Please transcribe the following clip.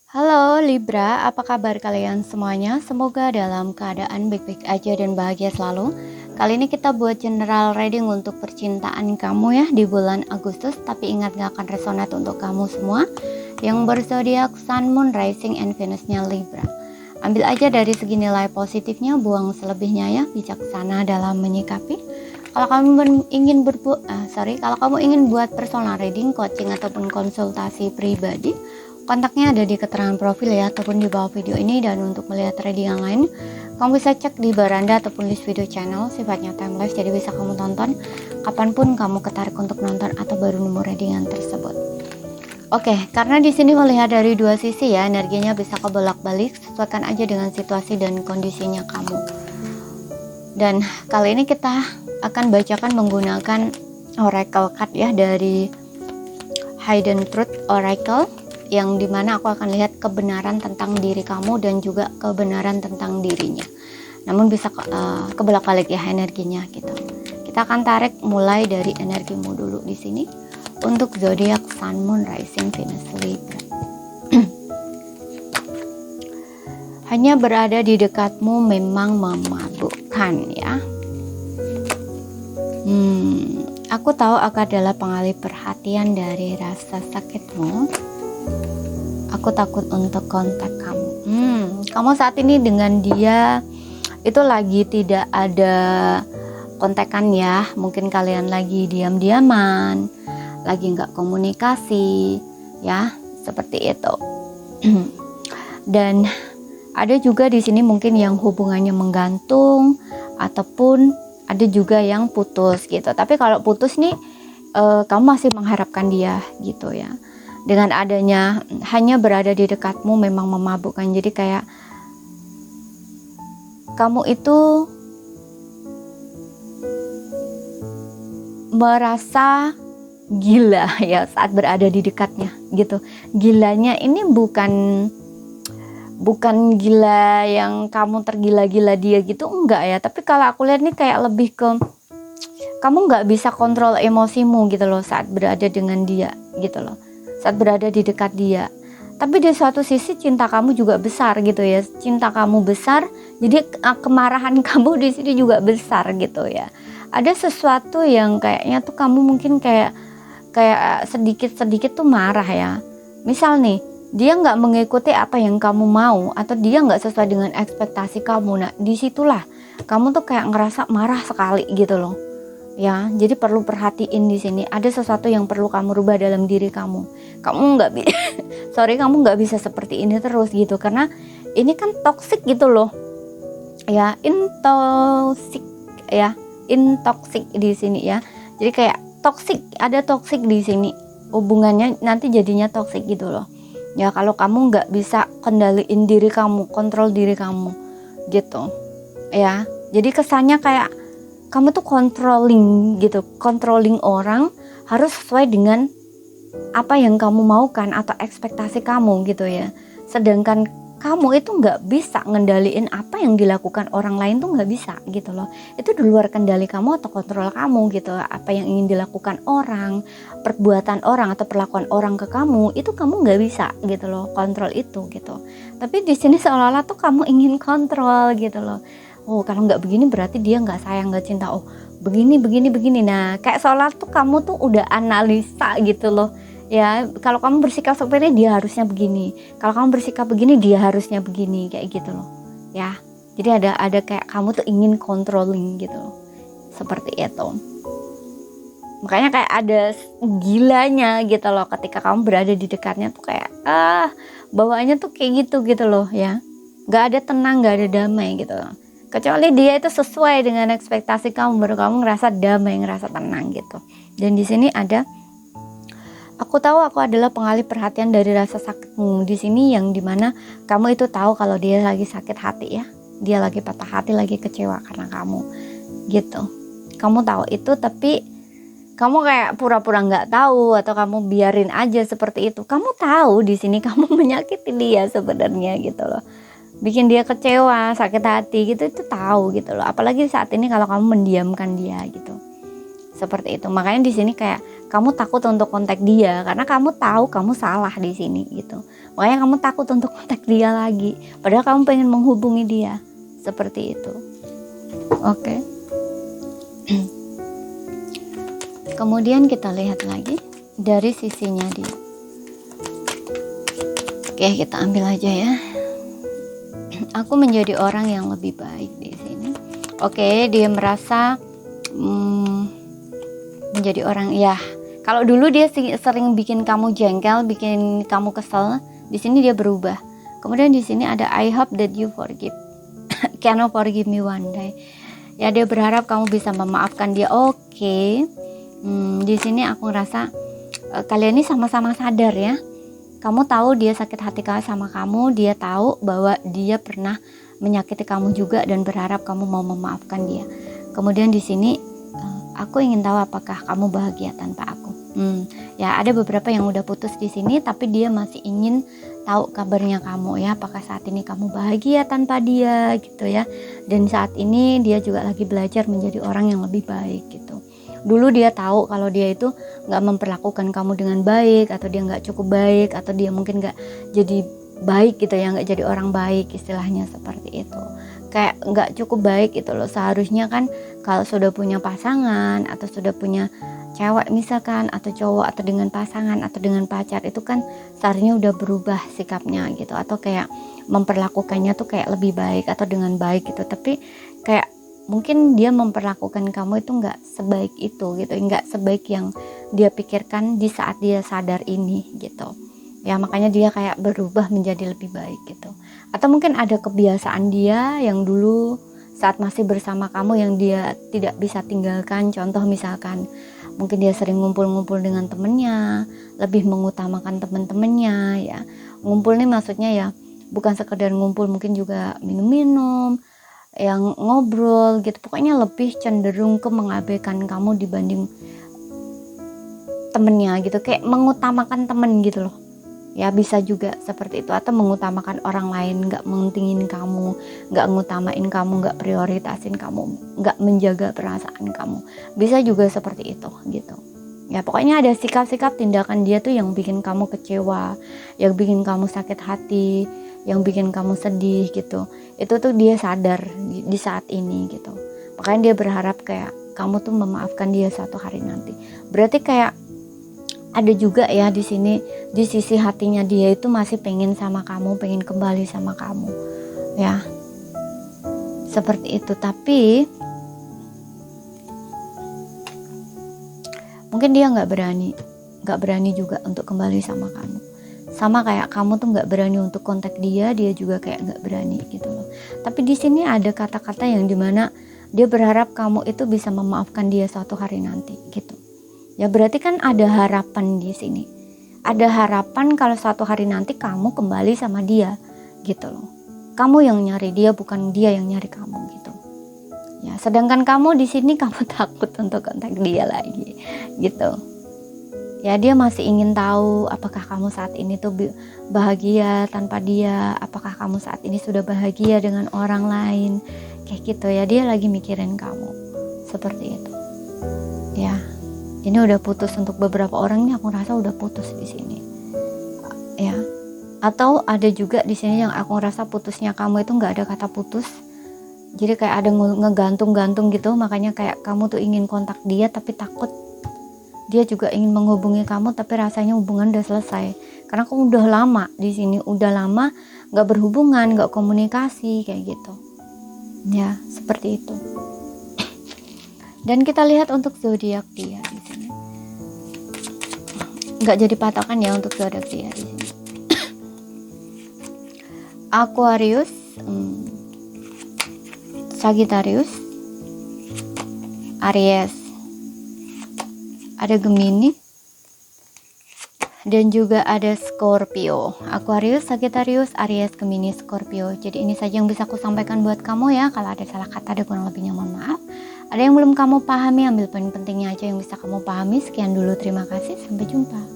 Halo Libra, apa kabar kalian semuanya? Semoga dalam keadaan baik-baik aja dan bahagia selalu. Kali ini kita buat general reading untuk percintaan kamu ya di bulan Agustus. Tapi ingat gak akan resonate untuk kamu semua yang berzodiak Sun, Moon, Rising, and Venusnya Libra. Ambil aja dari segi nilai positifnya, buang selebihnya ya, bijaksana dalam menyikapi. Kalau kamu kalau kamu ingin buat personal reading, coaching ataupun konsultasi pribadi, kontaknya ada di keterangan profil ya, ataupun di bawah video ini. Dan untuk melihat reading yang lain, kamu bisa cek di beranda ataupun list video channel, sifatnya timeless, jadi bisa kamu tonton kapanpun kamu ketarik untuk nonton atau baru nemu readingan tersebut. Oke, karena di sini melihat dari dua sisi ya, energinya bisa kebolak-balik, sesuaikan aja dengan situasi dan kondisinya kamu. Dan kali ini kita akan bacakan menggunakan oracle card ya, dari Hidden Truth Oracle, yang dimana aku akan lihat kebenaran tentang diri kamu dan juga kebenaran tentang dirinya. Namun bisa kebolak-balik ya energinya gitu. Kita akan tarik mulai dari energimu dulu di sini untuk zodiak Sun, Moon, Rising, Venus, Libra. Hanya berada di dekatmu memang memabukkan ya. Aku tahu aku adalah pengalih perhatian dari rasa sakitmu. Aku takut untuk kontak kamu. Kamu saat ini dengan dia itu lagi tidak ada kontekan ya. Mungkin kalian lagi diam-diaman, lagi nggak komunikasi ya, seperti itu. Dan ada juga di sini mungkin yang hubungannya menggantung, ataupun ada juga yang putus gitu. Tapi kalau putus nih, kamu masih mengharapkan dia gitu ya. Dengan adanya hanya berada di dekatmu memang memabukkan. Jadi kayak kamu itu merasa gila ya saat berada di dekatnya gitu. Gilanya ini bukan gila yang kamu tergila-gila dia gitu, enggak ya. Tapi kalau aku lihat nih kayak lebih ke kamu nggak bisa kontrol emosimu gitu loh saat berada dengan dia gitu loh, saat berada di dekat dia. Tapi di suatu sisi cinta kamu juga besar gitu ya. Cinta kamu besar, jadi kemarahan kamu di sini juga besar gitu ya. Ada sesuatu yang kayaknya tuh kamu mungkin kayak sedikit-sedikit tuh marah ya. Misal nih, dia nggak mengikuti apa yang kamu mau, atau dia nggak sesuai dengan ekspektasi kamu. Nah, disitulah kamu tuh kayak ngerasa marah sekali gitu loh. Ya, jadi perlu perhatiin di sini. Ada sesuatu yang perlu kamu rubah dalam diri kamu. Kamu nggak bisa seperti ini terus gitu, karena ini kan toxic gitu loh. Ya, intoxic di sini ya. Jadi kayak ada toxic di sini. Hubungannya nanti jadinya toxic gitu loh. Ya, kalau kamu nggak bisa kendaliin diri kamu, kontrol diri kamu gitu. Ya, jadi kesannya kayak kamu tuh controlling orang harus sesuai dengan apa yang kamu maukan atau ekspektasi kamu gitu ya. Sedangkan kamu itu nggak bisa ngendaliin apa yang dilakukan orang lain, tuh nggak bisa gitu loh. Itu di luar kendali kamu atau kontrol kamu gitu. Apa yang ingin dilakukan orang, perbuatan orang atau perlakuan orang ke kamu, itu kamu nggak bisa gitu loh, kontrol itu gitu. Tapi di sini seolah-olah tuh kamu ingin kontrol gitu loh. Oh, kalau nggak begini berarti dia nggak sayang, nggak cinta. Oh, begini. Nah, kayak seolah tuh kamu tuh udah analisa gitu loh. Ya, kalau kamu bersikap seperti ini, dia harusnya begini. Kalau kamu bersikap begini, dia harusnya begini, kayak gitu loh. Ya, jadi ada kayak kamu tuh ingin controlling gitu loh. Seperti itu. Makanya kayak ada gilanya gitu loh ketika kamu berada di dekatnya tuh kayak bawaannya tuh kayak gitu loh ya. Gak ada tenang, gak ada damai gitu loh. Kecuali dia itu sesuai dengan ekspektasi kamu, baru kamu ngerasa damai, ngerasa tenang gitu. Dan di sini ada, aku tahu aku adalah pengalih perhatian dari rasa sakitmu. Di sini yang dimana kamu itu tahu kalau dia lagi sakit hati ya, dia lagi patah hati, lagi kecewa karena kamu gitu. Kamu tahu itu, tapi kamu kayak pura-pura nggak tahu, atau kamu biarin aja seperti itu. Kamu tahu di sini kamu menyakiti dia sebenarnya gitu loh, bikin dia kecewa, sakit hati gitu, itu tahu gitu loh. Apalagi saat ini kalau kamu mendiamkan dia gitu, seperti itu. Makanya di sini kayak kamu takut untuk kontak dia karena kamu tahu kamu salah di sini gitu. Makanya kamu takut untuk kontak dia lagi, padahal kamu pengen menghubungi dia. Seperti itu. Oke. Kemudian kita lihat lagi dari sisinya dia. Oke, kita ambil aja ya. Aku menjadi orang yang lebih baik di sini. Oke, dia merasa menjadi orang, ya. Kalau dulu dia sering bikin kamu jengkel, bikin kamu kesel, di sini dia berubah. Kemudian di sini ada I hope that you forgive. Can you forgive me one day? Ya, dia berharap kamu bisa memaafkan dia. Oke. Di sini aku ngerasa kalian ini sama-sama sadar ya. Kamu tahu dia sakit hati sama kamu, dia tahu bahwa dia pernah menyakiti kamu juga dan berharap kamu mau memaafkan dia. Kemudian di sini aku ingin tahu apakah kamu bahagia tanpa aku. Ya, ada beberapa yang udah putus di sini, tapi dia masih ingin tahu kabarnya kamu ya. Apakah saat ini kamu bahagia tanpa dia gitu ya? Dan saat ini dia juga lagi belajar menjadi orang yang lebih baik gitu. Dulu dia tahu kalau dia itu nggak memperlakukan kamu dengan baik, atau dia nggak cukup baik, atau dia mungkin nggak jadi baik gitu ya, nggak jadi orang baik, istilahnya seperti itu. Kayak nggak cukup baik gitu loh. Seharusnya kan kalau sudah punya pasangan atau sudah punya cewek misalkan, atau cowok, atau dengan pasangan atau dengan pacar, itu kan seharusnya udah berubah sikapnya gitu, atau kayak memperlakukannya tuh kayak lebih baik atau dengan baik gitu. Tapi kayak mungkin dia memperlakukan kamu itu nggak sebaik itu gitu, nggak sebaik yang dia pikirkan di saat dia sadar ini gitu ya. Makanya dia kayak berubah menjadi lebih baik gitu. Atau mungkin ada kebiasaan dia yang dulu saat masih bersama kamu yang dia tidak bisa tinggalkan. Contoh misalkan mungkin dia sering ngumpul-ngumpul dengan temennya, lebih mengutamakan temen-temennya ya. Ngumpul nih maksudnya ya bukan sekedar ngumpul, mungkin juga minum-minum, yang ngobrol gitu. Pokoknya lebih cenderung ke mengabaikan kamu dibanding temennya gitu, kayak mengutamakan temen gitu loh ya. Bisa juga seperti itu. Atau mengutamakan orang lain, gak mentingin kamu, gak ngutamain kamu, gak prioritasin kamu, gak menjaga perasaan kamu. Bisa juga seperti itu gitu ya. Pokoknya ada sikap-sikap tindakan dia tuh yang bikin kamu kecewa, yang bikin kamu sakit hati, yang bikin kamu sedih gitu. Itu tuh dia sadar di saat ini gitu. Makanya dia berharap kayak kamu tuh memaafkan dia suatu hari nanti. Berarti kayak ada juga ya di sini, di sisi hatinya dia itu masih pengen sama kamu, pengen kembali sama kamu ya. Seperti itu. Tapi mungkin dia nggak berani juga untuk kembali sama kamu. Sama kayak kamu tuh nggak berani untuk kontak dia juga kayak nggak berani gitu loh. Tapi di sini ada kata-kata yang dimana dia berharap kamu itu bisa memaafkan dia suatu hari nanti gitu. Ya berarti kan ada harapan di sini. Ada harapan kalau suatu hari nanti kamu kembali sama dia gitu loh. Kamu yang nyari dia, bukan dia yang nyari kamu gitu. Ya, sedangkan kamu di sini kamu takut untuk kontak dia lagi gitu. Ya, dia masih ingin tahu apakah kamu saat ini tuh bahagia tanpa dia, apakah kamu saat ini sudah bahagia dengan orang lain, kayak gitu ya. Dia lagi mikirin kamu seperti itu. Ya, ini udah putus untuk beberapa orang nih, aku rasa udah putus di sini. Ya. Atau ada juga di sini yang aku rasa putusnya kamu itu nggak ada kata putus. Jadi kayak ada ngegantung-gantung gitu, makanya kayak kamu tuh ingin kontak dia tapi takut. Dia juga ingin menghubungi kamu tapi rasanya hubungan udah selesai. Karena kamu udah lama di sini, udah lama nggak berhubungan, nggak komunikasi kayak gitu. Ya, seperti itu. Dan kita lihat untuk zodiak dia di sini. Nggak jadi patokan ya untuk zodiak dia di sini. Aquarius, Sagittarius, Aries, ada Gemini, dan juga ada Scorpio. Aquarius, Sagittarius, Aries, Gemini, Scorpio. Jadi ini saja yang bisa aku sampaikan buat kamu ya. Kalau ada salah kata, ada kurang lebihnya mohon maaf. Ada yang belum kamu pahami, ambil poin pentingnya aja yang bisa kamu pahami. Sekian dulu, terima kasih, sampai jumpa.